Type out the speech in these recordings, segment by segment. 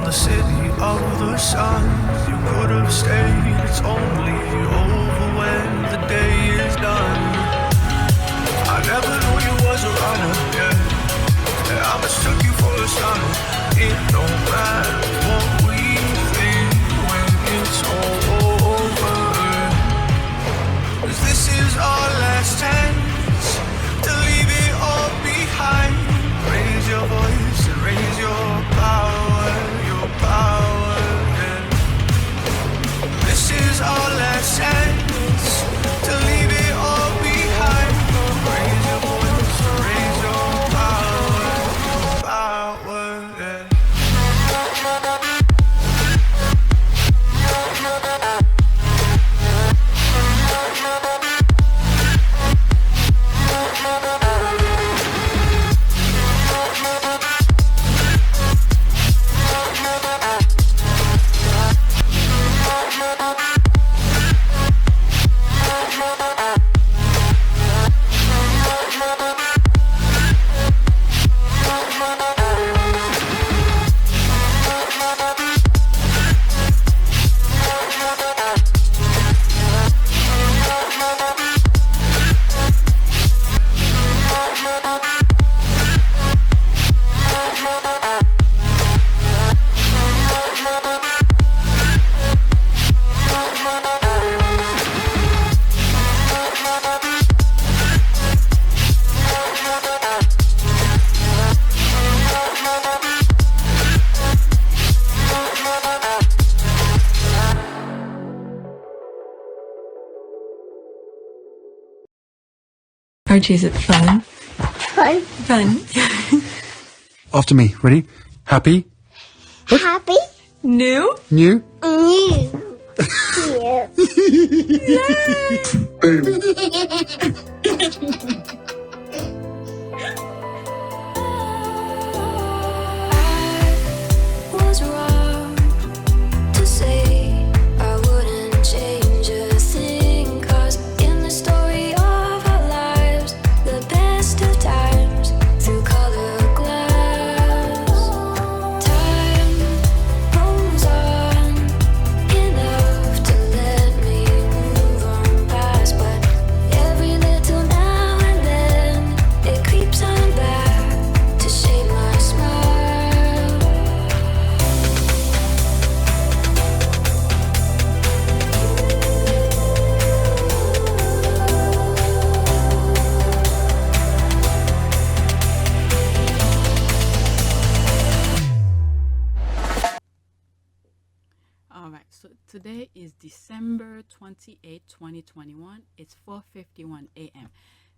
the city of the sun. You could have stayed, it's only over when the day is done. I never knew you was a runner, yeah. I mistook you for a stunner. It don't matter what we think when it's all over. 'Cause this is our last chance to leave it all behind. Raise your voice and raise your power, yeah. This is our last chance to leave it all behind. Raise your voice and raise your power, yeah. Archie, is it fun? Fun. Fun. After me. Ready? Happy? Happy. New? New? New. Boom. Was wrong to say I wouldn't change a thing, 'cause in the story of our lives, the best of times through color glass, time rolls on enough to let me move on past, but every little now and then it creeps on back to shape my smile. All right, so today is December 28, 2021. It's 4:51 a.m.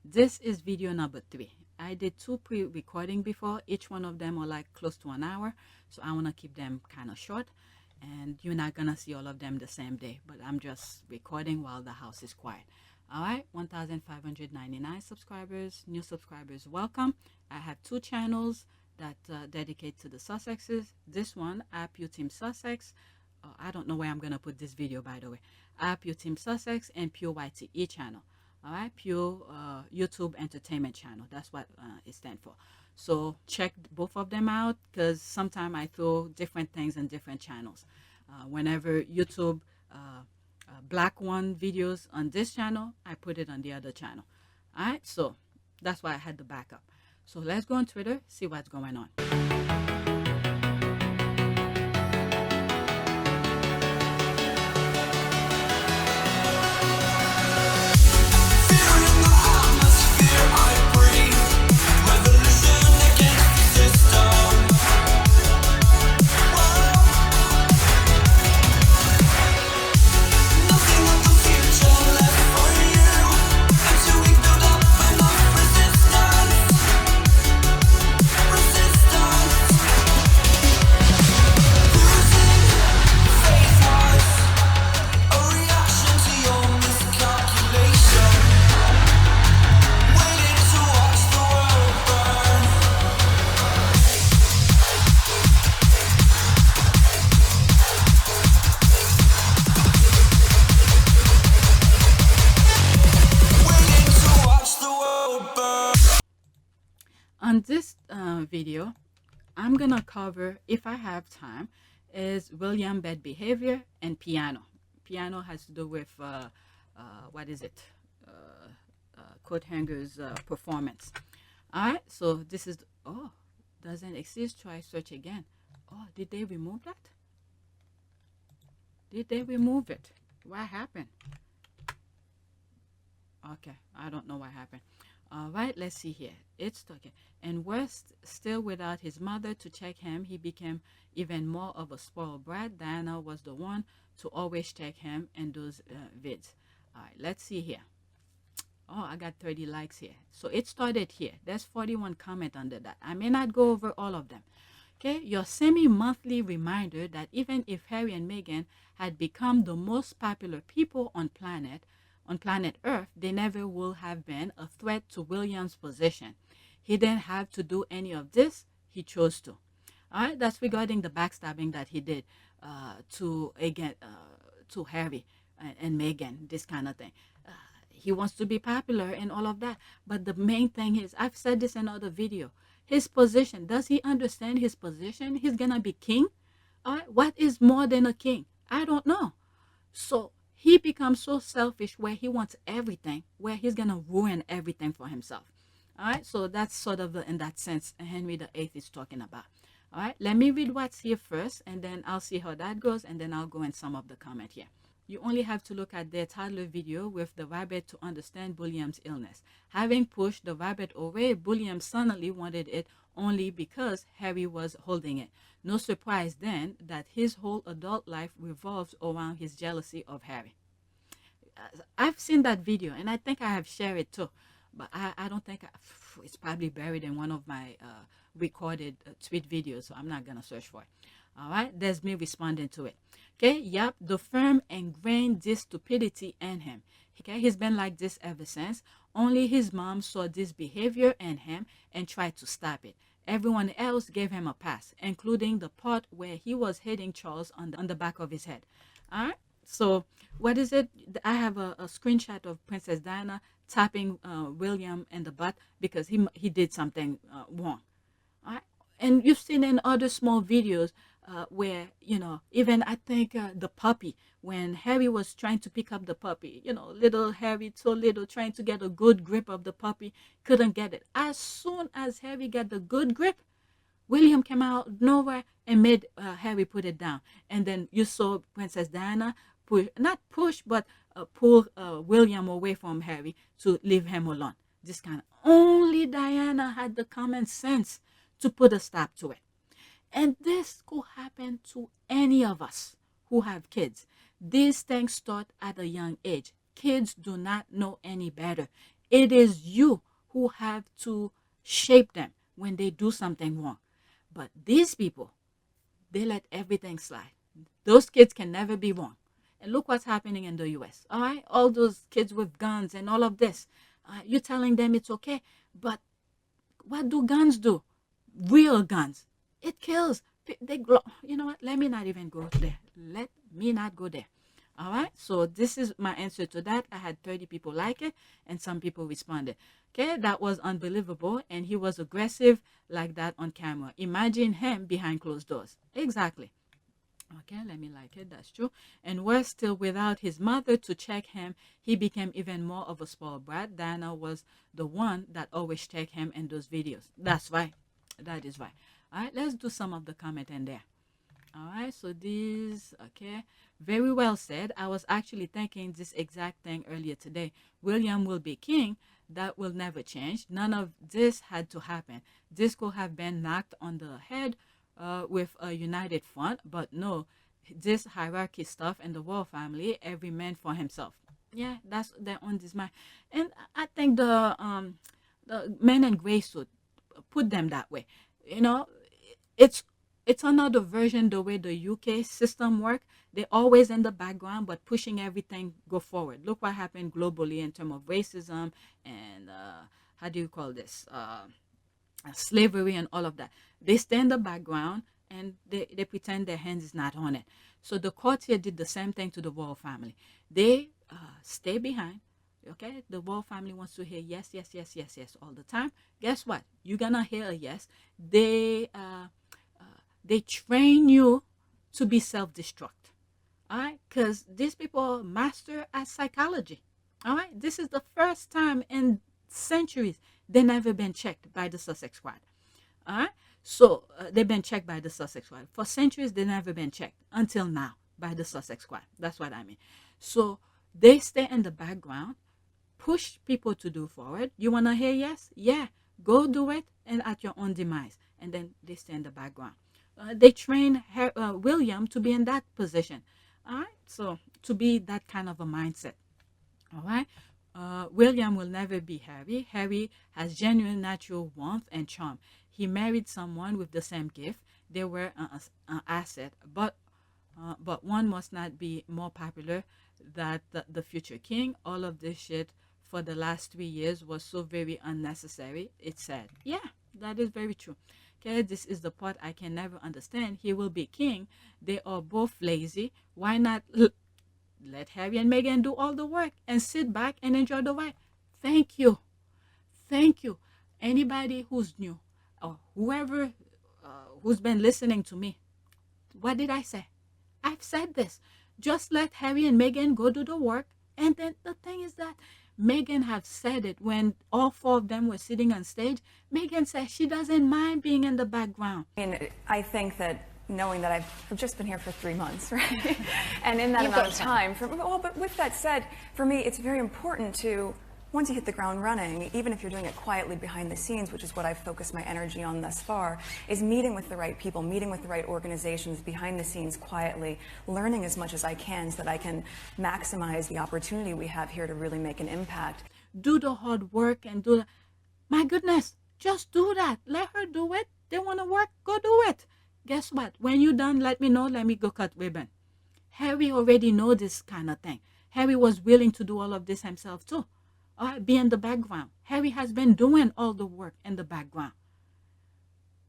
This is video number 3. I did 2 pre-recording before. Each one of them are like close to an hour, so I want to keep them kind of short, and you're not gonna see all of them the same day, but I'm just recording while the house is quiet. All right, 1,599 subscribers, new subscribers, welcome. I have 2 channels that dedicate to the Sussexes. This one, App You Team Sussex. I don't know where I'm gonna put this video, by the way. App You Team Sussex and Pure YTE channel. All right, Pure YouTube Entertainment channel. That's what it stands for. So check both of them out, because sometimes I throw different things in different channels. Whenever YouTube black one videos on this channel, I put it on the other channel. All right, so that's why I had the backup. So let's go on Twitter, see what's going on. On this video, I'm gonna cover, if I have time, is William bad behavior and piano. Piano has to do with what is it? Coat hanger's performance. All right, so this is oh, doesn't exist. Try search again. Oh, did they remove that? Did they remove it? What happened? Okay, I don't know what happened. All right, let's see here. It's okay. And West, still without his mother to check him, he became even more of a spoiled brat. Diana was the one to always check him and those vids. All right, let's see here. Oh, I got 30 likes here. So it started here. There's 41 comments under that. I may not go over all of them. Okay, your semi-monthly reminder that even if Harry and Meghan had become the most popular people on planet Earth, they never would have been a threat to William's position. He didn't have to do any of this. He chose to. All right, that's regarding the backstabbing that he did to Harry and Meghan, this kind of thing. He wants to be popular and all of that. But the main thing is, I've said this in another video, his position. Does he understand his position? He's going to be king. All right, what is more than a king? I don't know. So he becomes so selfish where he wants everything, where he's going to ruin everything for himself. All right, so that's sort of in that sense Henry VIII is talking about. All right, let me read what's here first, and then I'll see how that goes, and then I'll go in some of the comment here. You only have to look at their toddler video with the rabbit to understand William's illness. Having pushed the rabbit away, William suddenly wanted it only because Harry was holding it. No surprise then that his whole adult life revolves around his jealousy of Harry. I've seen that video, and I think I have shared it too, but I don't think it's probably buried in one of my recorded tweet videos, so I'm not going to search for it. All right, there's me responding to it. Okay, yep, the firm ingrained this stupidity in him. Okay, he's been like this ever since. Only his mom saw this behavior in him and tried to stop it. Everyone else gave him a pass, including the part where he was hitting Charles on the back of his head. All right, so what is it? I have a screenshot of Princess Diana tapping William in the butt because he did something wrong. All right, and you've seen in other small videos where, you know, even I think the puppy, when Harry was trying to pick up the puppy, you know, little Harry, so little, trying to get a good grip of the puppy, couldn't get it. As soon as Harry got the good grip, William came out nowhere and made Harry put it down. And then you saw Princess Diana pull William away from Harry to leave him alone. This kind of, only Diana had the common sense to put a stop to it. And this could happen to any of us who have kids. These things start at a young age. Kids do not know any better. It is you who have to shape them when they do something wrong. But these people, they let everything slide. Those kids can never be wrong. And look what's happening in the U.S. All right, all those kids with guns and all of this. You're telling them it's okay, but what do guns do? Real guns. It kills. You know what? Let me not even go there. Let me not go there. All right. So this is my answer to that. I had 30 people like it, and some people responded. Okay, that was unbelievable, and he was aggressive like that on camera. Imagine him behind closed doors. Exactly. Okay, let me like it. That's true. And we're still without his mother to check him. He became even more of a spoiled brat. Diana was the one that always checked him in those videos. That's right. That is right. All right, let's do some of the comment in there. All right, so these, okay, very well said. I was actually thinking this exact thing earlier today. William will be king. That will never change. None of this had to happen. This could have been knocked on the head with a united front, but no, this hierarchy stuff in the royal family, every man for himself. Yeah, that's their own design. And I think the men in gray suit put them that way. You know, it's another version the way the UK system work. They're always in the background but pushing everything go forward. Look what happened globally in terms of racism and how do you call this, slavery and all of that. They stay in the background and they pretend their hands is not on it. So the courtier did the same thing to the royal family. They stay behind. Okay, the royal family wants to hear yes, yes, yes, yes, yes all the time. Guess what? You're gonna hear a yes. They train you to be self-destruct. All right, because these people master at psychology. All right, this is the first time in centuries they never been checked by the Sussex squad. All right, so they've been checked by the Sussex squad for centuries. They never been checked until now by the Sussex squad. That's what I mean. So they stay in the background, push people to do forward. You wanna hear yes? Yeah, go do it, and at your own demise. And then they stay in the background. They train William to be in that position. All right, so to be that kind of a mindset. All right. William will never be Harry. Harry has genuine natural warmth and charm. He married someone with the same gift. They were an asset, but one must not be more popular than the future king. All of this shit for the last 3 years was so very unnecessary. It's sad. Yeah, that is very true. Okay, this is the part I can never understand. He will be king. They are both lazy. Why not let Harry and Meghan do all the work and sit back and enjoy the ride? Thank you. Thank you. Anybody who's new or whoever who's been listening to me, what did I say? I've said this. Just let Harry and Meghan go do the work. And then the thing is that Meghan have said it when all four of them were sitting on stage. Meghan said she doesn't mind being in the background. I think that knowing that I've just been here for 3 months, right? And in that amount of time, but with that said, for me, it's very important to, once you hit the ground running, even if you're doing it quietly behind the scenes, which is what I've focused my energy on thus far, is meeting with the right people, meeting with the right organizations behind the scenes quietly, learning as much as I can so that I can maximize the opportunity we have here to really make an impact. Do the hard work and do my goodness, just do that. Let her do it. They want to work, go do it. Guess what? When you're done, let me know. Let me go cut ribbon. Harry already know this kind of thing. Harry was willing to do all of this himself too. Be in the background. Harry has been doing all the work in the background.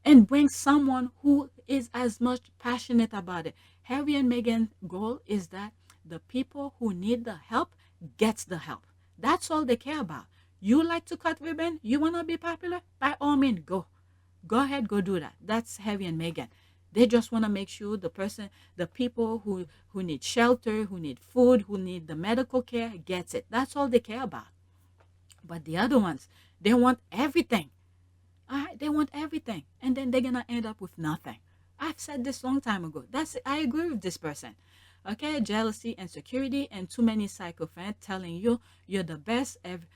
And bring someone who is as much passionate about it. Harry and Meghan's goal is that the people who need the help gets the help. That's all they care about. You like to cut ribbon? You want to be popular? By all means, go. Go ahead, go do that. That's Harry and Meghan. They just want to make sure the people who need shelter, who need food, who need the medical care gets it. That's all they care about. But the other ones, they want everything. All right, they want everything. And then they're going to end up with nothing. I've said this long time ago. I agree with this person. Okay, jealousy, insecurity, and too many psychopaths telling you you're the best ever.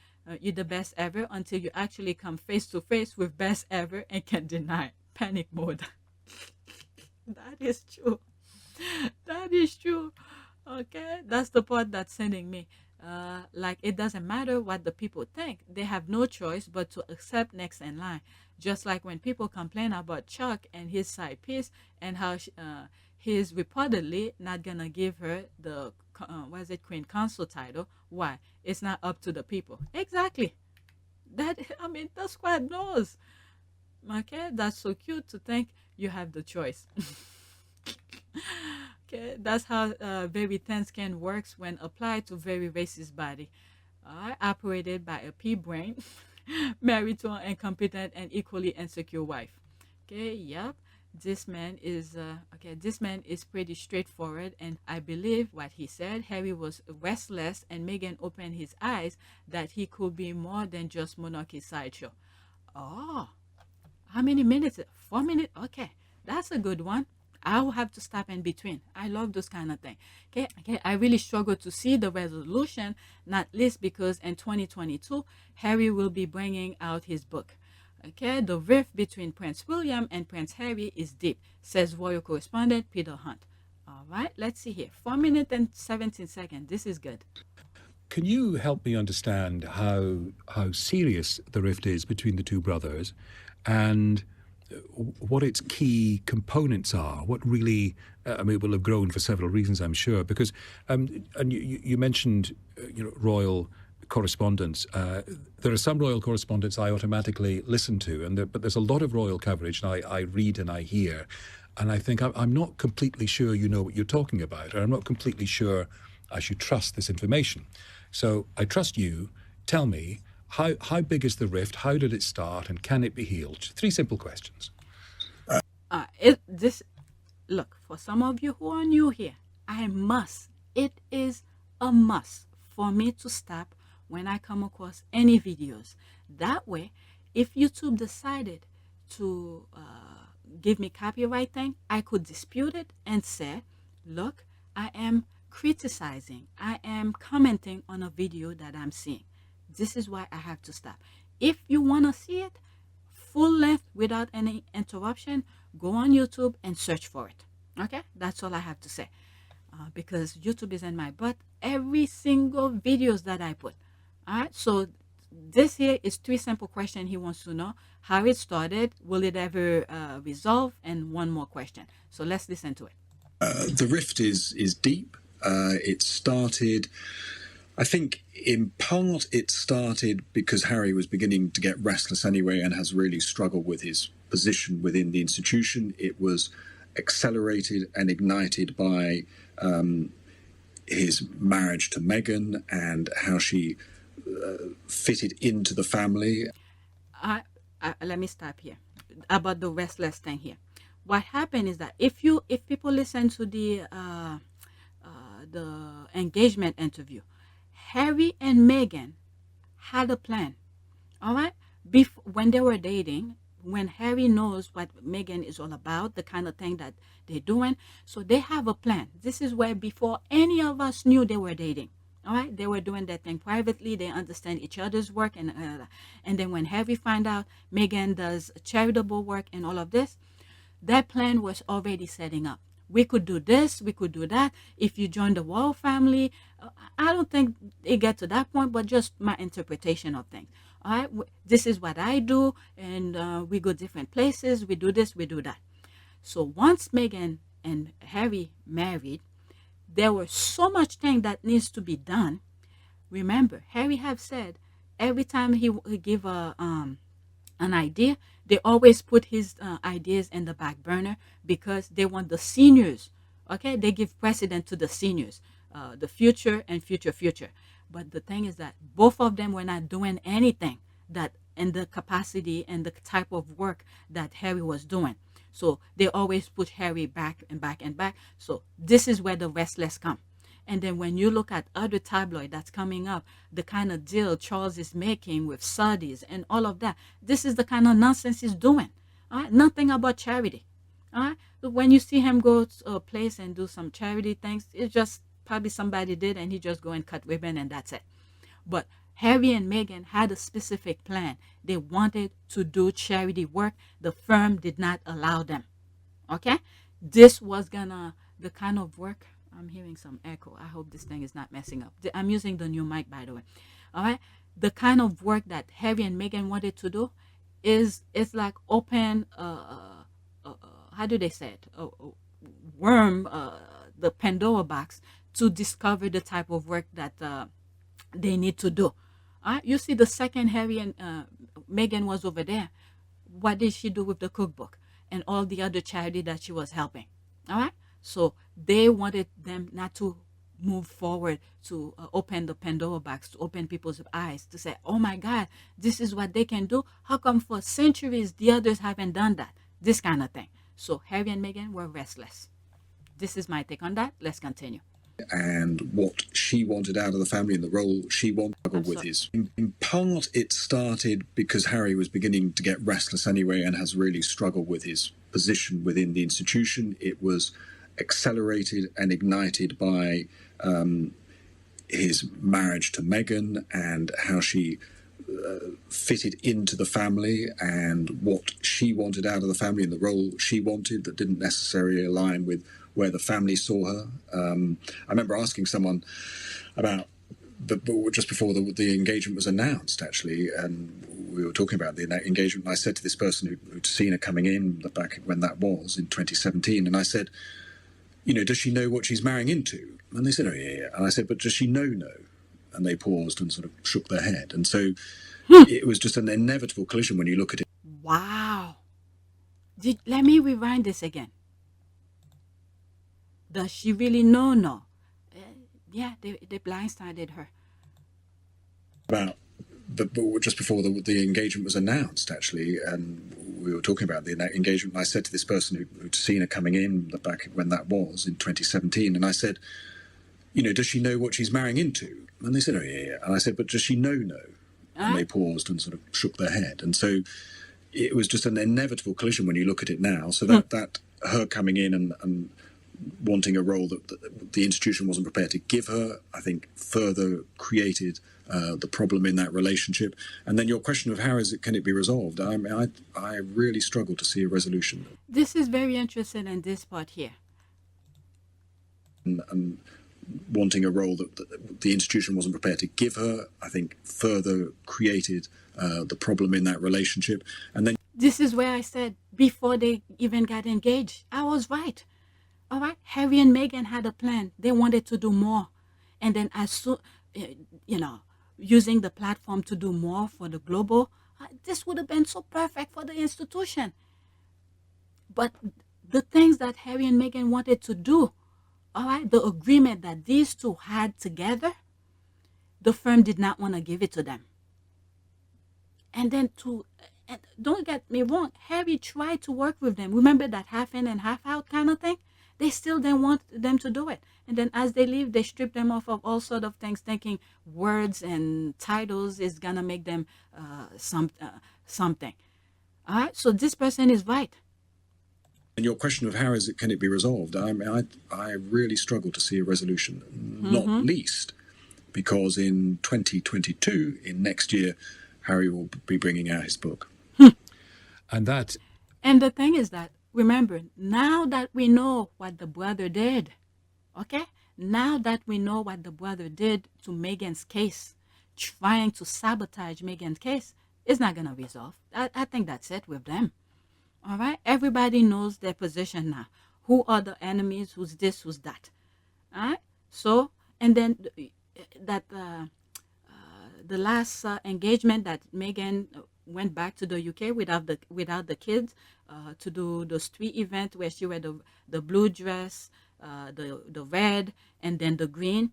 You're the best ever until you actually come face to face with best ever and can deny it. Panic mode. That is true. That is true. Okay, that's the part that's sending me. Like it doesn't matter what the people think. They have no choice but to accept next in line. Just like when people complain about Chuck and his side piece and how he's reportedly not gonna give her the Queen Consort title. Why? It's not up to the people. Exactly. The squad knows. Okay, that's so cute to think you have the choice. Okay, that's how very thin skin works when applied to very racist body. Operated by a pea brain, married to an incompetent and equally insecure wife. Okay, yep. This man is pretty straightforward, and I believe what he said. Harry was restless, and Meghan opened his eyes that he could be more than just monarchy sideshow. Oh, how many minutes? 4 minutes? Okay, that's a good one. I will have to stop in between. I love those kind of things. Okay. I really struggle to see the resolution, not least because in 2022, Harry will be bringing out his book. Okay, the rift between Prince William and Prince Harry is deep, says royal correspondent Peter Hunt. All right, let's see here. 4 minutes and 17 seconds. This is good. Can you help me understand how serious the rift is between the two brothers and what its key components are? What really, it will have grown for several reasons, I'm sure, because, and you mentioned, royal correspondence. There are some royal correspondence I automatically listen to, but there's a lot of royal coverage, and I read and I hear, and I think I'm not completely sure you know what you're talking about, or I'm not completely sure I should trust this information. So I trust you. Tell me, how big is the rift? How did it start? And can it be healed? 3 simple questions. look, for some of you who are new here, it is a must for me to stop when I come across any videos. That way, if YouTube decided to give me copyright thing, I could dispute it and say, look, I am criticizing, I am commenting on a video that I'm seeing. This is why I have to stop. If you want to see it full length without any interruption, go on YouTube and search for it. Okay, that's all I have to say. Because YouTube is in my butt every single videos that I put. All right, so this here is 3 simple questions he wants to know: how it started, will it ever resolve, and one more question. So let's listen to it. The rift is deep. It started, I think, in part it started because Harry was beginning to get restless anyway and has really struggled with his position within the institution. It was accelerated and ignited by his marriage to Meghan and how she fitted into the family. Let me stop here about the restless thing here. What happened is that if people listen to the engagement interview, Harry and Meghan had a plan. All right, when they were dating, when Harry knows what Meghan is all about, the kind of thing that they're doing, so they have a plan. This is where before any of us knew they were dating. All right, they were doing that thing privately. They understand each other's work, and then when Harry found out Meghan does charitable work and all of this, that plan was already setting up. We could do this, we could do that. If you join the royal family, I don't think it get to that point, but just my interpretation of things. All right, this is what I do, and we go different places. We do this, we do that. So once Meghan and Harry married, there were so much thing that needs to be done. Remember, Harry have said every time he give an idea, they always put his ideas in the back burner because they want the seniors. Okay, they give precedence to the seniors, the future and future. But the thing is that both of them were not doing anything that in the capacity and the type of work that Harry was doing. So they always put Harry back and back and back. So this is where the restless come. And then when you look at other tabloid that's coming up, the kind of deal Charles is making with Saudis and all of that, this is the kind of nonsense he's doing. All right? Nothing about charity. All right? So when you see him go to a place and do some charity things, it's just probably somebody did and he just go and cut ribbon and that's it. But Harry and Meghan had a specific plan. They wanted to do charity work. The firm did not allow them. Okay? This was the kind of work. I'm hearing some echo. I hope this thing is not messing up. I'm using the new mic, by the way. All right? The kind of work that Harry and Meghan wanted to do is like open, how do they say it? Worm, the Pandora box to discover the type of work that they need to do. You see, the second Harry and Meghan was over there, what did she do with the cookbook and all the other charity that she was helping? All right? So they wanted them not to move forward to open the Pandora box, to open people's eyes, to say, oh my God, this is what they can do. How come for centuries the others haven't done that? This kind of thing. So Harry and Meghan were restless. This is my take on that. Let's continue. And what she wanted out of the family and the role she wanted with his. In part, it started because Harry was beginning to get restless anyway and has really struggled with his position within the institution. It was accelerated and ignited by his marriage to Meghan and how she fitted into the family and what she wanted out of the family and the role she wanted that didn't necessarily align with where the family saw her. I remember asking someone about just before the engagement was announced, actually, and we were talking about the engagement, and I said to this person who'd seen her coming in back when that was in 2017, and I said, does she know what she's marrying into? And they said, oh, yeah. And I said, but does she know? And they paused and sort of shook their head. And so it was just an inevitable collision when you look at it. Wow. Let me rewind this again. Does she really know? No. Yeah, they blindsided her. About just before the engagement was announced, actually, and we were talking about the engagement. And I said to this person who'd seen her coming in back when that was in 2017, and I said, does she know what she's marrying into? And they said, oh, yeah. And I said, but does she know? And they paused and sort of shook their head. And so it was just an inevitable collision when you look at it now. So that her coming in and wanting a role that the institution wasn't prepared to give her, I think further created the problem in that relationship. And then your question of can it be resolved? I mean, I really struggle to see a resolution. This is very interesting in this part here. And wanting a role that the institution wasn't prepared to give her, I think further created the problem in that relationship. And then this is where I said before they even got engaged, I was right. All right, Harry and Meghan had a plan. They wanted to do more, and then as soon, using the platform to do more for the global, this would have been so perfect for the institution. But the things that Harry and Meghan wanted to do, all right, the agreement that these two had together, the firm did not want to give it to them. And then and don't get me wrong, Harry tried to work with them. Remember that half in and half out kind of thing? They still didn't want them to do it. And then as they leave, they strip them off of all sort of things, thinking words and titles is going to make them something. All right, so this person is right. And your question of can it be resolved? I mean, I really struggle to see a resolution, not least because in 2022, in next year, Harry will be bringing out his book. And the thing is that, remember, now that we know what the brother did, okay? Now that we know what the brother did to Meghan's case, trying to sabotage Meghan's case, it's not going to resolve. I think that's it with them. All right? Everybody knows their position now. Who are the enemies? Who's this? Who's that? All right? So, and then the last engagement that Meghan went back to the UK without the kids to do the street event where she wore the blue dress, the red, and then the green,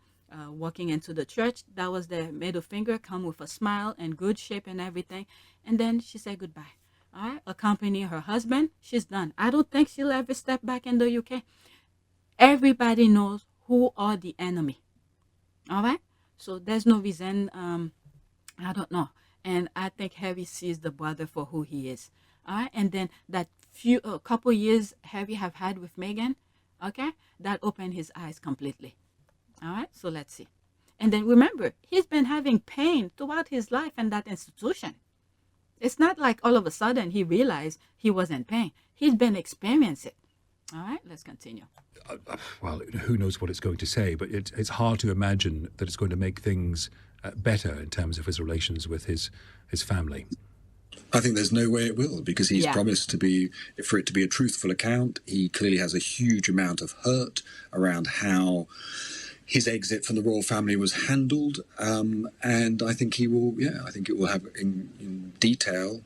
walking into the church. That was the middle finger, come with a smile and good shape and everything. And then she said goodbye. All right, accompany her husband. She's done. I don't think she'll ever step back in the UK. Everybody knows who are the enemy. All right, so there's no reason. I don't know. And I think Harry sees the brother for who he is. All right. And then that couple years Harry have had with Meghan, okay, that opened his eyes completely. All right. So let's see. And then remember, he's been having pain throughout his life in that institution. It's not like all of a sudden he realized he was in pain. He's been experiencing it. All right. Let's continue. Well, who knows what it's going to say, but it's hard to imagine that it's going to make things better in terms of his relations with his family. I think there's no way it will, because he's promised for it to be a truthful account. He clearly has a huge amount of hurt around how his exit from the royal family was handled, and I think he will. Yeah, I think it will have in detail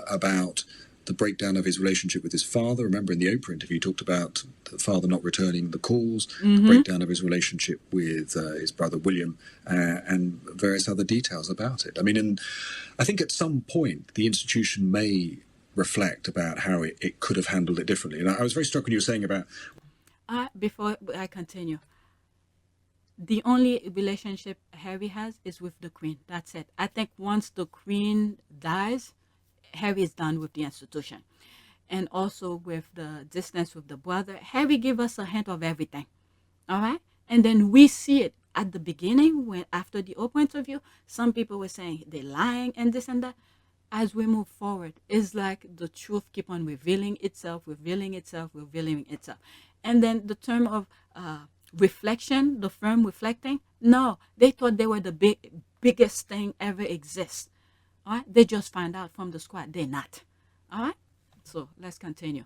about the breakdown of his relationship with his father. Remember, in the Oprah interview, he talked about the father not returning the calls, the breakdown of his relationship with his brother William, and various other details about it. I mean, and I think at some point the institution may reflect about how it could have handled it differently. And I was very struck when you were saying about... Before I continue, the only relationship Harry has is with the Queen. That's it. I think once the Queen dies, Harry is done with the institution. And also with the distance with the brother, Harry gave us a hint of everything. All right? And then we see it at the beginning, when after the Oprah interview, some people were saying they're lying and this and that. As we move forward, it's like the truth keep on revealing itself. And then the term of reflection, the firm reflecting, no, they thought they were the biggest thing ever exists. All right, they just find out from the squad they're not. All right, so let's continue.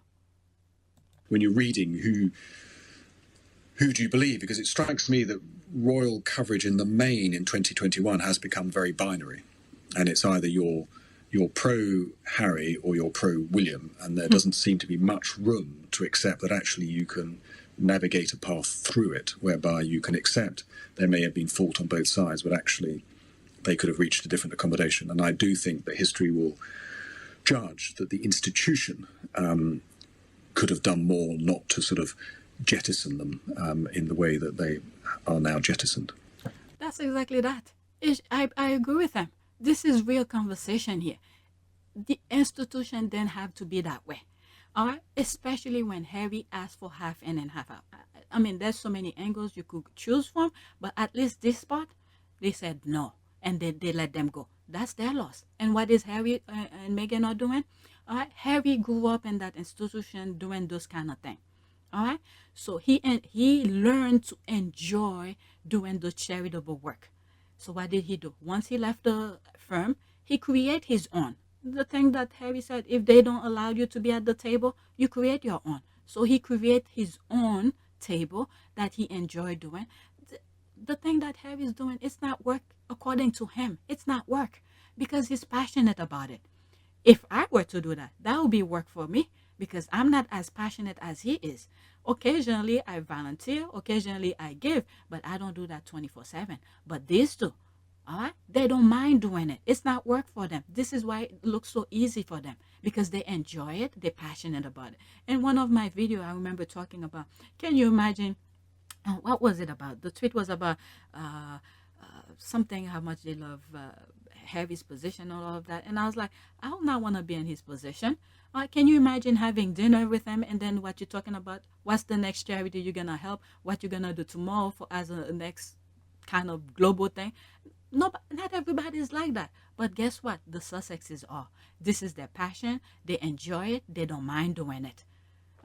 When you're reading, who do you believe? Because it strikes me that royal coverage in the main in 2021 has become very binary, and it's either you're pro Harry or you're pro William, and there doesn't seem to be much room to accept that actually you can navigate a path through it whereby you can accept there may have been fault on both sides, but actually they could have reached a different accommodation. And I do think that history will judge that the institution could have done more not to sort of jettison them in the way that they are now jettisoned. That's exactly that. I agree with them. This is real conversation here. The institution didn't have to be that way. All right? Especially when Harry asked for half in and half out. I mean, there's so many angles you could choose from, but at least this part, they said no. And they let them go. That's their loss. And what is Harry and Meghan are doing? All right? Harry grew up in that institution doing those kind of things. All right? So he learned to enjoy doing the charitable work. So what did he do? Once he left the firm, he created his own. The thing that Harry said, if they don't allow you to be at the table, you create your own. So he created his own table that he enjoyed doing. The thing that Harry is doing, it's not work according to him. It's not work because he's passionate about it. If I were to do that, that would be work for me because I'm not as passionate as he is. Occasionally I volunteer, occasionally I give, but I don't do that 24/7. But these two, all right, they don't mind doing it. It's not work for them. This is why it looks so easy for them because they enjoy it. They're passionate about it. In one of my videos, I remember talking about, can you imagine, what was it about? The tweet was about something, how much they love Harry's position and all of that. And I was like, I would not want to be in his position. Can you imagine having dinner with him and then what you're talking about? What's the next charity you're going to help? What you're going to do tomorrow for as a next kind of global thing? No, not everybody is like that. But guess what? The Sussexes are. This is their passion. They enjoy it. They don't mind doing it.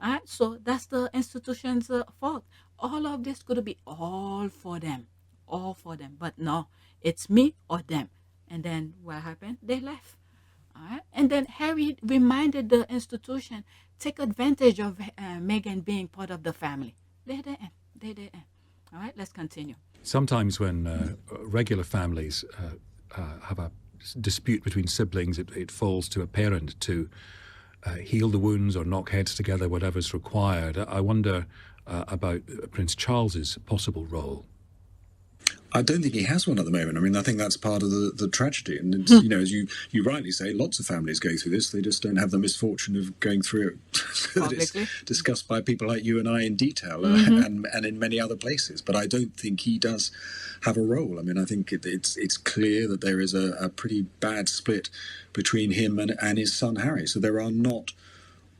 All right? So that's the institution's fault. All of this could be all for them. All for them. But no, it's me or them. And then what happened? They left. All right? And then Harry reminded the institution, take advantage of Meghan being part of the family. They didn't. They didn't. All right, let's continue. Sometimes when regular families have a dispute between siblings, it falls to a parent to heal the wounds or knock heads together, whatever's required. I wonder about Prince Charles's possible role. I don't think he has one at the moment. I mean, I think that's part of the tragedy. And, it's, you know, as you rightly say, lots of families go through this. They just don't have the misfortune of going through it. So it's discussed by people like you and I in detail and in many other places. But I don't think he does have a role. I mean, I think it's clear that there is a pretty bad split between him and his son, Harry. So there are not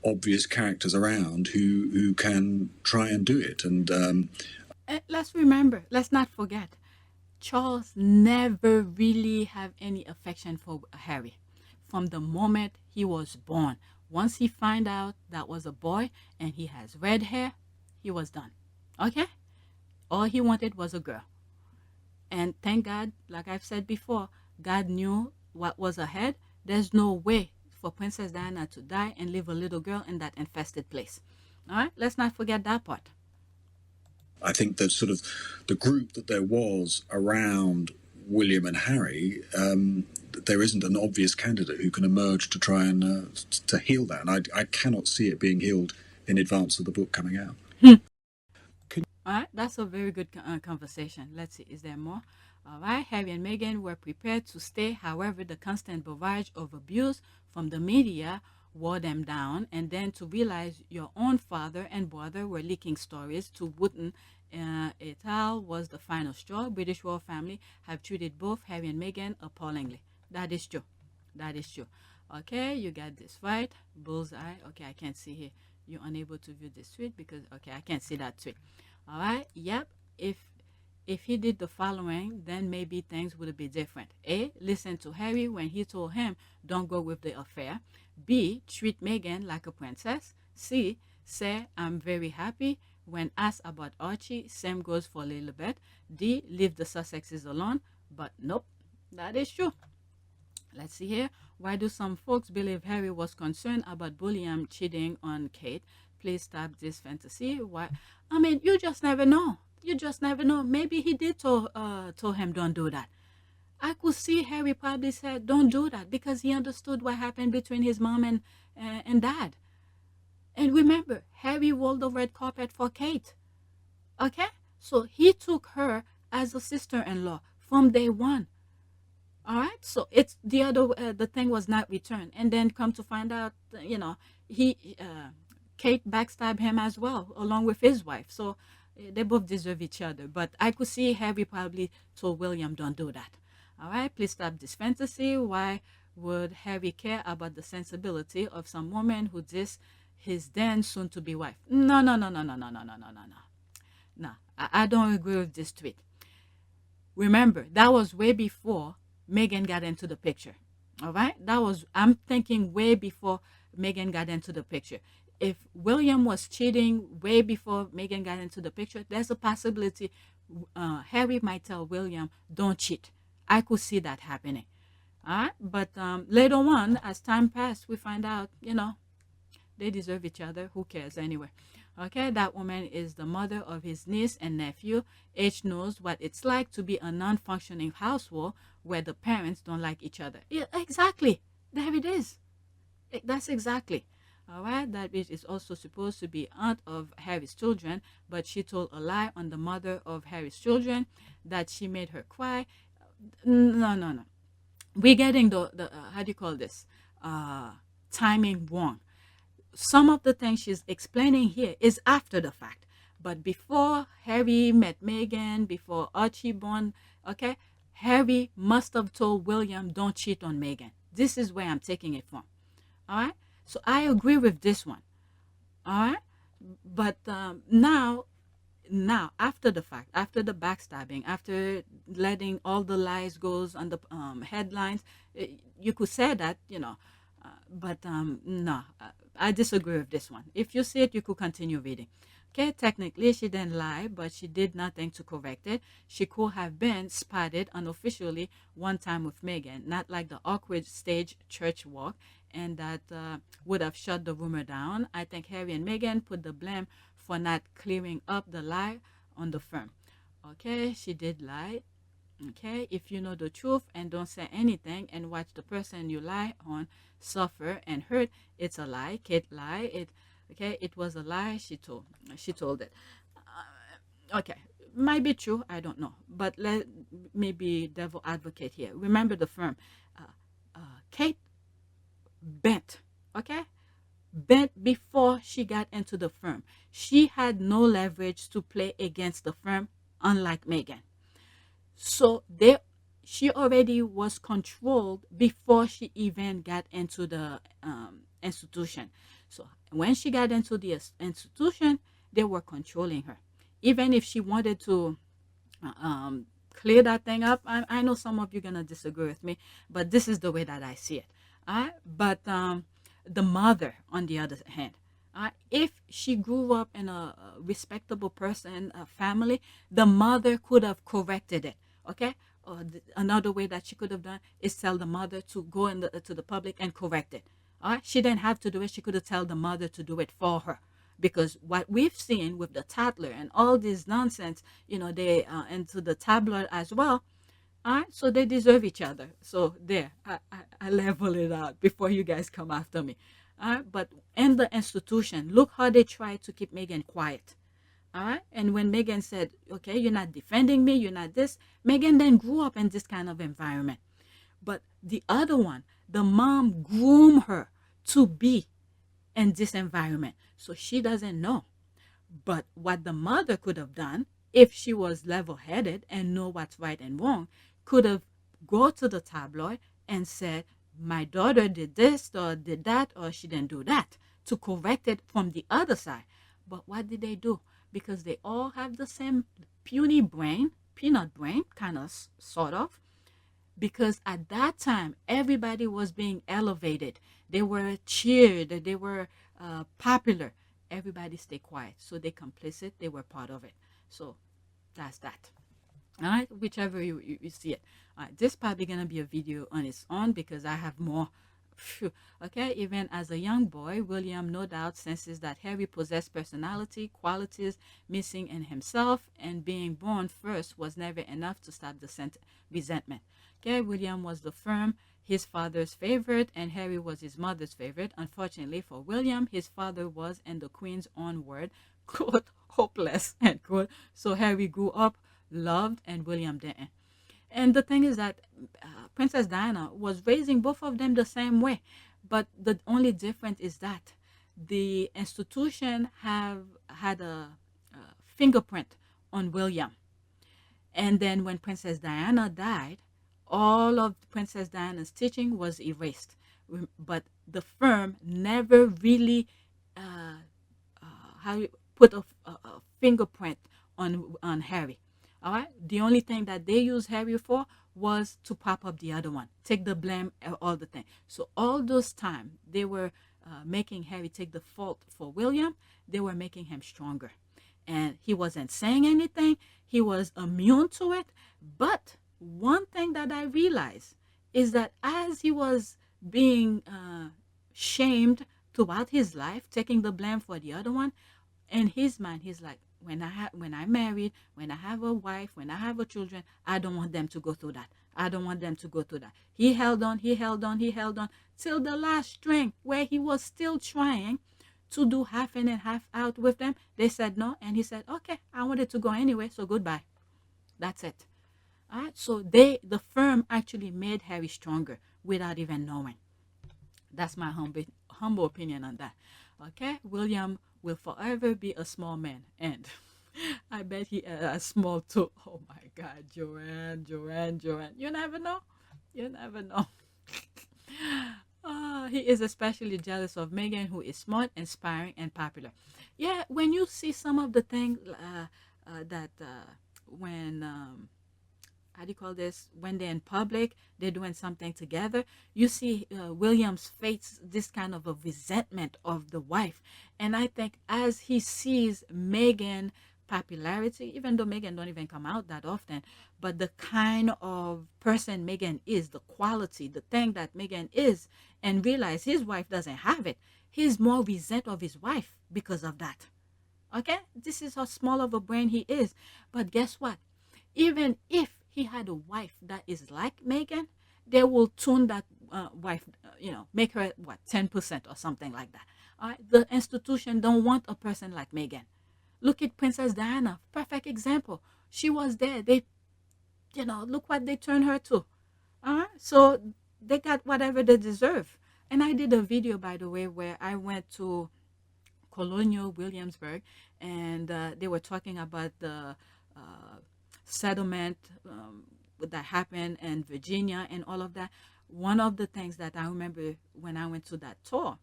obvious characters around who can try and do it. And let's remember, let's not forget, Charles never really have any affection for Harry from the moment he was born. Once he find out that was a boy and he has red hair, he was done. Okay? All he wanted was a girl. And thank God, like I've said before, God knew what was ahead. There's no way for Princess Diana to die and leave a little girl in that infested place. All right? Let's not forget that part. I think that sort of the group that there was around William and Harry, there isn't an obvious candidate who can emerge to try and to heal that. And I cannot see it being healed in advance of the book coming out. All right, that's a very good conversation. Let's see, is there more? All right, Harry and Meghan were prepared to stay. However, the constant barrage of abuse from the media wore them down, and then to realize your own father and brother were leaking stories to Wotton et al. Was the final straw. British royal family have treated both Harry and Meghan appallingly. That is true. That is true. Okay, you got this right. Bullseye. Okay, I can't see here. You're unable to view this tweet because, okay, I can't see that tweet. All right, yep. If he did the following, then maybe things would be different. A, listen to Harry when he told him, don't go with the affair. B, treat Meghan like a princess. C, say, I'm very happy. When asked about Archie, same goes for Lilibet. D, leave the Sussexes alone. But nope, that is true. Let's see here. Why do some folks believe Harry was concerned about William cheating on Kate? Please stop this fantasy. Why? I mean, you just never know. You just never know. Maybe he did told him don't do that. I could see Harry probably said don't do that because he understood what happened between his mom and dad. And remember, Harry wore the red carpet for Kate. Okay? So he took her as a sister-in-law from day one. All right, so it's the other. The thing was not returned, and then come to find out, he Kate backstabbed him as well, along with his wife. So they both deserve each other. But I could see Harry probably told William, "Don't do that." All right, please stop this fantasy. Why would Harry care about the sensibility of some woman who dissed his then soon-to-be wife? No, no, no, no, no, no, no, no, no, no, no. No, I don't agree with this tweet. Remember, that was way before Meghan got into the picture. All right, I'm thinking way before Meghan got into the picture. If William was cheating way before Meghan got into the picture, there's a possibility Harry might tell William, "Don't cheat." I could see that happening. All right, but later on, as time passed, we find out, they deserve each other. Who cares anyway? Okay, that woman is the mother of his niece and nephew. H knows what it's like to be a non-functioning household where the parents don't like each other. Yeah, exactly. There it is. That's exactly. All right, that bitch is also supposed to be aunt of Harry's children, but she told a lie on the mother of Harry's children that she made her cry. No, no, no. We're getting the how do you call this? Timing wrong. Some of the things she's explaining here is after the fact, but before Harry met Meghan, before Archie born, okay, Harry must have told William, "Don't cheat on Meghan." This is where I'm taking it from. All right, so I agree with this one. All right, but now after the fact, after the backstabbing, after letting all the lies goes on the headlines, you could say that, but no, I disagree with this one. If you see it, you could continue reading. Okay, technically she didn't lie, but she did nothing to correct it. She could have been spotted unofficially one time with Meghan, not like the awkward stage church walk, and that would have shut the rumor down. I think Harry and Meghan put the blame for not clearing up the lie on the firm. Okay, she did lie. Okay, if you know the truth and don't say anything and watch the person you lie on suffer and hurt, it's a lie. Kate lied. It was a lie. She told it. Okay, might be true. I don't know, but let me be devil advocate here. Remember the firm. Kate bent. Okay, bent before she got into the firm. She had no leverage to play against the firm, unlike Meghan. So she already was controlled before she even got into the institution. So when she got into the institution, they were controlling her. Even if she wanted to clear that thing up, I know some of you are going to disagree with me, but this is the way that I see it. But the mother, on the other hand, if she grew up in a respectable person, a family, the mother could have corrected it. Okay, another way that she could have done is tell the mother to go to the public and correct it. She didn't have to do it. She could have told the mother to do it for her, because what we've seen with the Tatler and all this nonsense, they into the tabloid as well. So they deserve each other. So there, I level it out before you guys come after me. But in the institution, look how they try to keep Meghan quiet. All right. And when Meghan said, "Okay, you're not defending me, you're not this," Meghan then grew up in this kind of environment. But the other one, the mom groomed her to be in this environment. So she doesn't know. But what the mother could have done, if she was level-headed and know what's right and wrong, could have go to the tabloid and said, "My daughter did this or did that, or she didn't do that," to correct it from the other side. But what did they do? Because they all have the same puny brain, peanut brain, kind of, sort of. Because at that time, everybody was being elevated. They were cheered. They were popular. Everybody stayed quiet. So they complicit. They were part of it. So that's that. All right, whichever you see it. All right, this is probably going to be a video on its own because I have more. Okay, even as a young boy, William no doubt senses that Harry possessed personality, qualities missing in himself, and being born first was never enough to stop the resentment. Okay, William was the firm, his father's favorite, and Harry was his mother's favorite. Unfortunately for William, his father was, in the Queen's own word, quote, hopeless, end quote. So Harry grew up loved and William didn't. And the thing is that Princess Diana was raising both of them the same way, but the only difference is that the institution have had a fingerprint on William. And then when Princess Diana died, all of Princess Diana's teaching was erased. But the firm never really put a fingerprint on Harry. All right. The only thing that they used Harry for was to prop up the other one, take the blame, all the thing. So all those time they were making Harry take the fault for William. They were making him stronger, and he wasn't saying anything. He was immune to it. But one thing that I realized is that as he was being shamed throughout his life, taking the blame for the other one, in his mind, he's like, when I married, when I have a wife, when I have a children, I don't want them to go through that. I don't want them to go through that. He held on, he held on, he held on till the last string, where he was still trying to do half in and half out with them. They said no, and he said, okay, I wanted to go anyway, so goodbye. That's it. All right. So the firm actually made Harry stronger without even knowing. That's my humble opinion on that. Okay, William will forever be a small man, and I bet he a small too. Oh my God, Joanne. You never know. You never know. He is especially jealous of Meghan, who is smart, inspiring, and popular. Yeah, when you see some of the things that when how do you call this, when they're in public, they're doing something together, you see William's face this kind of a resentment of the wife. And I think as he sees Meghan popularity, even though Meghan don't even come out that often, but the kind of person Meghan is, the quality, the thing that Meghan is, and realize his wife doesn't have it, he's more resent of his wife because of that. Okay, this is how small of a brain he is. But guess what, even if he had a wife that is like Meghan, they will tune that wife, make her, 10% or something like that. All right? The institution don't want a person like Meghan. Look at Princess Diana, perfect example. She was there. They, look what they turned her to. All right? So they got whatever they deserve. And I did a video, by the way, where I went to Colonial Williamsburg, and they were talking about the settlement that happened in Virginia and all of that. One of the things that I remember when I went to that tour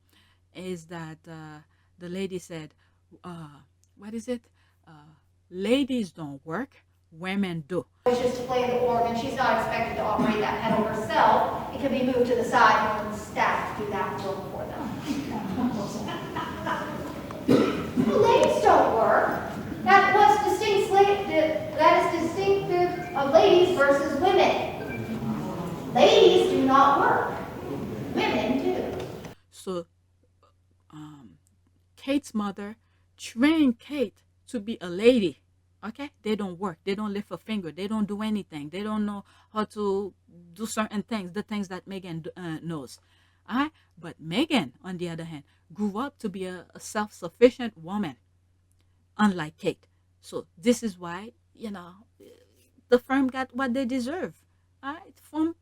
is that the lady said, what is it? Ladies don't work, women do. It's just to play the organ. She's not expected to operate that pedal herself. It can be moved to the side and staff to do that work for them. Well, ladies don't work. That is distinctive of ladies versus women. Ladies do not work. Women do. So Kate's mother trained Kate to be a lady. Okay, they don't work, they don't lift a finger, they don't do anything, they don't know how to do certain things, the things that Meghan knows. All right, but Meghan, on the other hand, grew up to be a self-sufficient woman, unlike Kate. So this is why, the firm got what they deserve. All right, from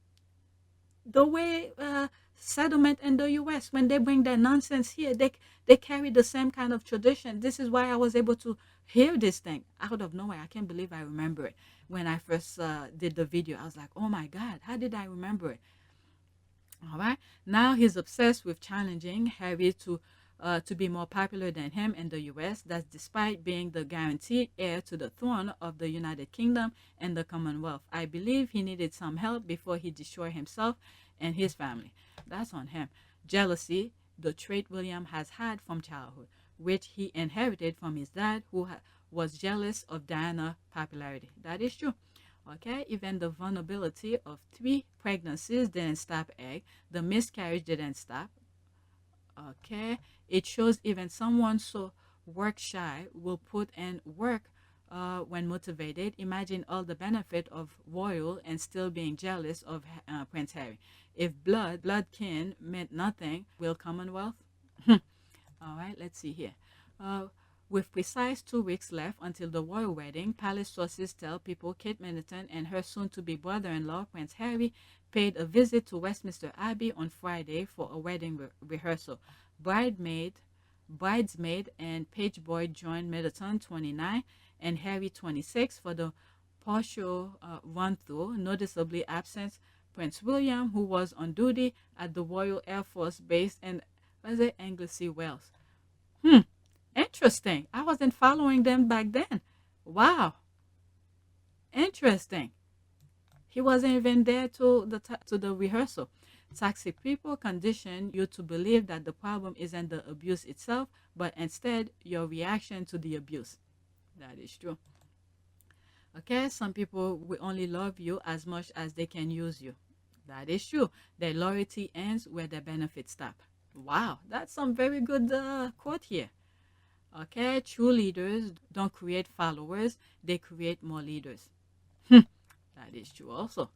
the way settlement in the U.S., when they bring their nonsense here, they carry the same kind of tradition. This is why I was able to hear this thing out of nowhere. I can't believe I remember it. When I first did the video, I was like, oh my God, how did I remember it? All right. Now he's obsessed with challenging Harry to be more popular than him in the U.S. That's despite being the guaranteed heir to the throne of the United Kingdom and the Commonwealth. I believe he needed some help before he destroyed himself and his family. That's on him. Jealousy, the trait William has had from childhood, which he inherited from his dad, who was jealous of Diana's popularity. That is true. Okay, even the vulnerability of 3 pregnancies didn't stop egg. The miscarriage didn't stop. Okay, it shows even someone so work shy will put in work when motivated. Imagine all the benefit of royal and still being jealous of Prince Harry. If blood kin meant nothing, will Commonwealth? All right, let's see here. With precise 2 weeks left until the royal wedding, palace sources tell People Kate Middleton and her soon-to-be brother-in-law, Prince Harry, paid a visit to Westminster Abbey on Friday for a wedding rehearsal. Bridesmaid and page boy joined Middleton, 29, and Harry, 26, for the partial run-through. Noticeably absent Prince William, who was on duty at the Royal Air Force Base in Anglesey, Wales. Interesting. I wasn't following them back then. Wow. Interesting. He wasn't even there to the rehearsal. Toxic people condition you to believe that the problem isn't the abuse itself, but instead your reaction to the abuse. That is true. Okay, some people will only love you as much as they can use you. That is true. Their loyalty ends where their benefits stop. Wow, that's some very good quote here. Okay, true leaders don't create followers, they create more leaders. That is true also.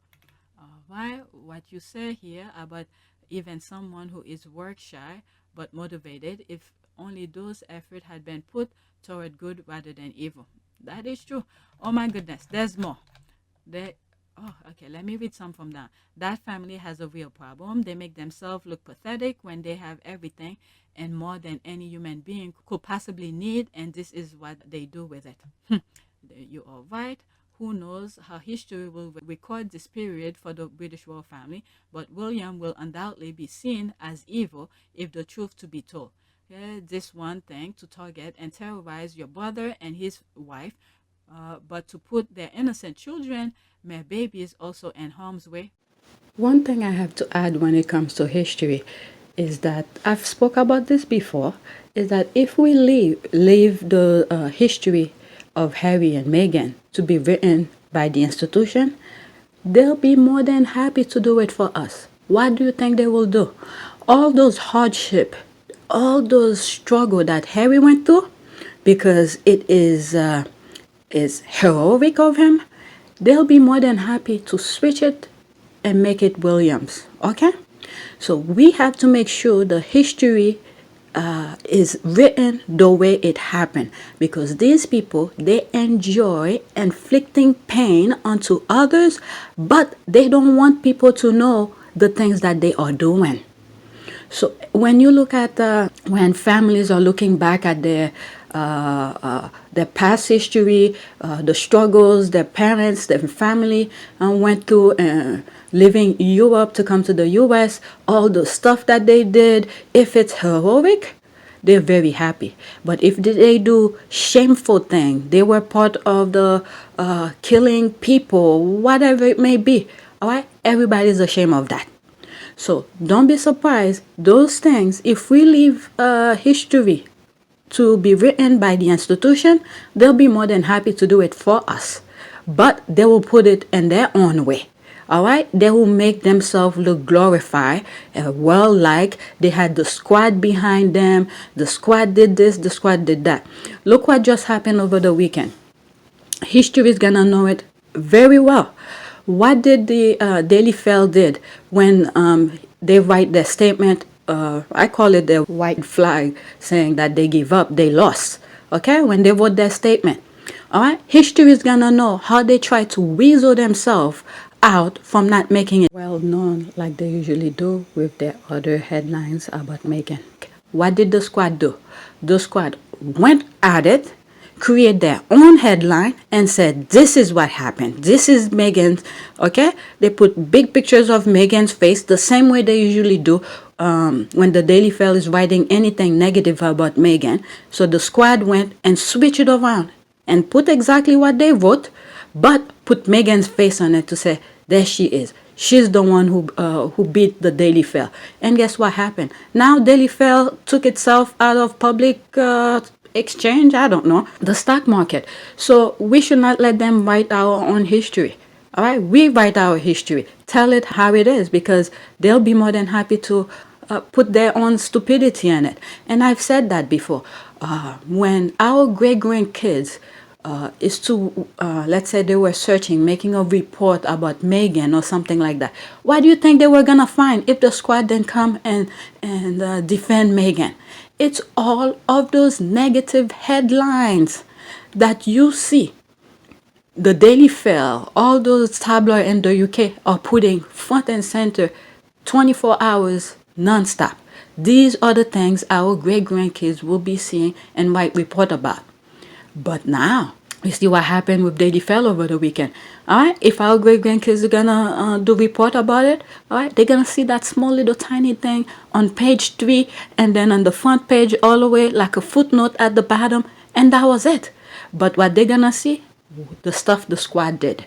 Why? What you say here about even someone who is work shy but motivated, if only those efforts had been put toward good rather than evil. That is true. Oh my goodness, there's more. Okay, let me read some from that. That family has a real problem. They make themselves look pathetic when they have everything and more than any human being could possibly need, and this is what they do with it. You are right. Who knows how history will record this period for the British royal family, but William will undoubtedly be seen as evil if the truth to be told. This one thing to target and terrorize your brother and his wife, but to put their innocent children, mere babies, also in harm's way. One thing I have to add when it comes to history is that I've spoke about this before, is that if we leave the history of Harry and Meghan to be written by the institution, they'll be more than happy to do it for us. What do you think they will do? All those hardship, all those struggle that Harry went through, because it is heroic of him, they'll be more than happy to switch it and make it Williams. Okay? So we have to make sure the history is written the way it happened, because these people, they enjoy inflicting pain onto others, but they don't want people to know the things that they are doing. So when you look at when families are looking back at their past history, the struggles their parents, their family went through, living Europe to come to the US, all the stuff that they did, if it's heroic, they're very happy. But if they do shameful thing, they were part of the killing people, whatever it may be, all right, everybody's ashamed of that. So don't be surprised, those things, if we leave history to be written by the institution, they'll be more than happy to do it for us. But they will put it in their own way. All right, they will make themselves look glorified, like they had the squad behind them. The squad did this, the squad did that. Look what just happened over the weekend. History is gonna know it very well. What did the Daily Mail did when they write their statement? I call it the white flag, saying that they give up, they lost. Okay, when they wrote their statement. All right, history is gonna know how they try to weasel themselves out from not making it well known like they usually do with their other headlines about Meghan. What did the squad do? The squad went at it, create their own headline, and said, this is what happened. This is Meghan's, okay? They put big pictures of Meghan's face the same way they usually do when the Daily Mail is writing anything negative about Meghan. So the squad went and switched it around and put exactly what they wrote, but put Meghan's face on it to say, there she is. She's the one who beat the Daily Mail. And guess what happened? Now Daily Mail took itself out of public exchange, I don't know, the stock market. So we should not let them write our own history. All right, we write our history. Tell it how it is, because they'll be more than happy to put their own stupidity in it. And I've said that before. When our great-grandkids is to, let's say they were searching, making a report about Meghan or something like that. What do you think they were going to find if the squad didn't come and defend Meghan? It's all of those negative headlines that you see. The Daily Fail, all those tabloids in the UK are putting front and center 24 hours non-stop. These are the things our great-grandkids will be seeing and might report about. But now, you see what happened with Daily Fail over the weekend. All right, if our great-grandkids are gonna do report about it, all right, they're gonna see that small little tiny thing on page 3, and then on the front page all the way like a footnote at the bottom, and that was it. But what they're gonna see, the stuff the squad did.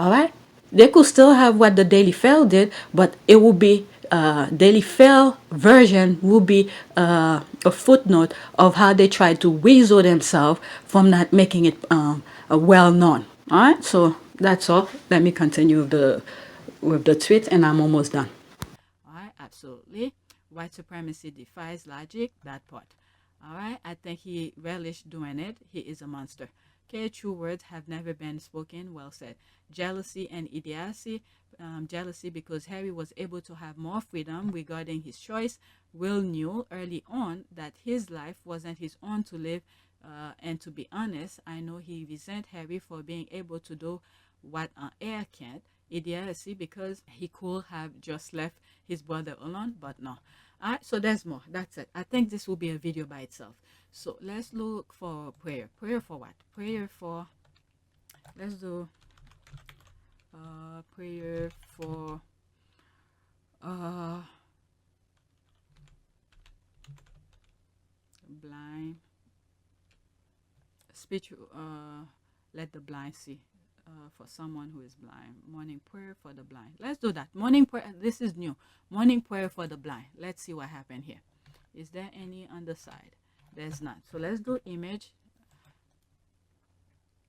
All right, they could still have what the Daily Fail did, but it will be Daily Fail version will be a footnote of how they tried to weasel themselves from not making it well known. All right, so that's all. Let me continue with the tweet, and I'm almost done. All right, absolutely. White supremacy defies logic, that part. All right, I think he relished doing it. He is a monster. Okay, true words have never been spoken. Well said. Jealousy and idiocy. Jealousy because Harry was able to have more freedom regarding his choice. Will knew early on that his life wasn't his own to live. And to be honest, I know he resent Harry for being able to do what an heir can't. Idiocy because he could have just left his brother alone, but no. All right, so there's more. That's it. I think this will be a video by itself. So let's look for prayer. Prayer for what? Prayer for, let's do prayer for blind speech, let the blind see. For someone who is blind. Morning prayer for the blind. Let's do that. Morning prayer. This is new. Morning prayer for the blind. Let's see what happened here. Is there any on the side? There's not. So let's do image.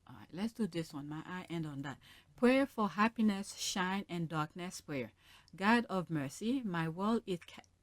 All right, let's do this one. My eye end on that. Prayer for happiness, shine, and darkness prayer. God of mercy, my world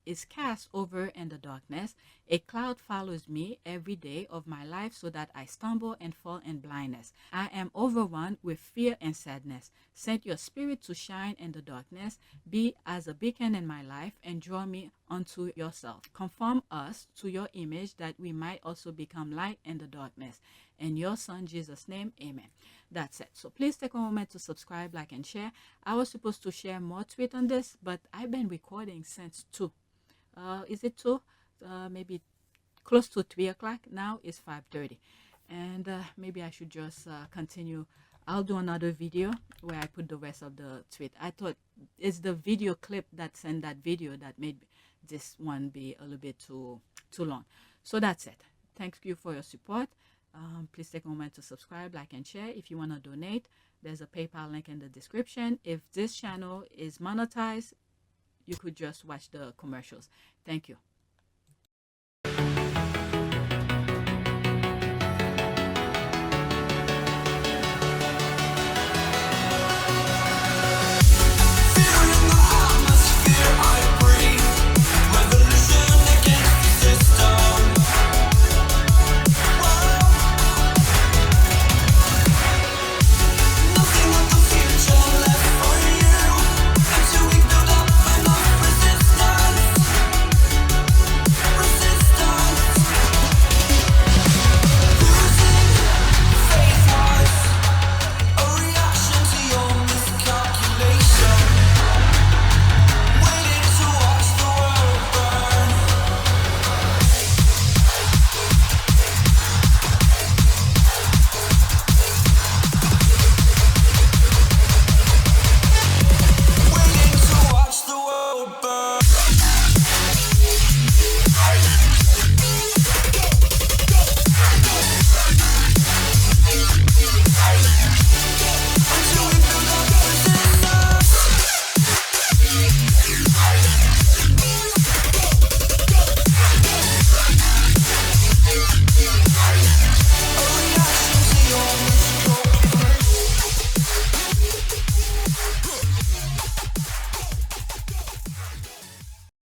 is cast over in the darkness. A cloud follows me every day of my life so that I stumble and fall in blindness. I am overrun with fear and sadness. Send your spirit to shine in the darkness. Be as a beacon in my life and draw me unto yourself. Conform us to your image that we might also become light in the darkness. In your son Jesus' name, amen. That's it. So please take a moment to subscribe, like, and share. I was supposed to share more tweet on this, but I've been recording since 2. Is it 2? Maybe close to 3 o'clock. Now it's 5:30. And maybe I should just continue. I'll do another video where I put the rest of the tweet. I thought it's the video clip that's in that video that made this one be a little bit too long. So that's it. Thank you for your support. Please take a moment to subscribe, like, and share. If you want to donate, there's a PayPal link in the description. If this channel is monetized, you could just watch the commercials. Thank you.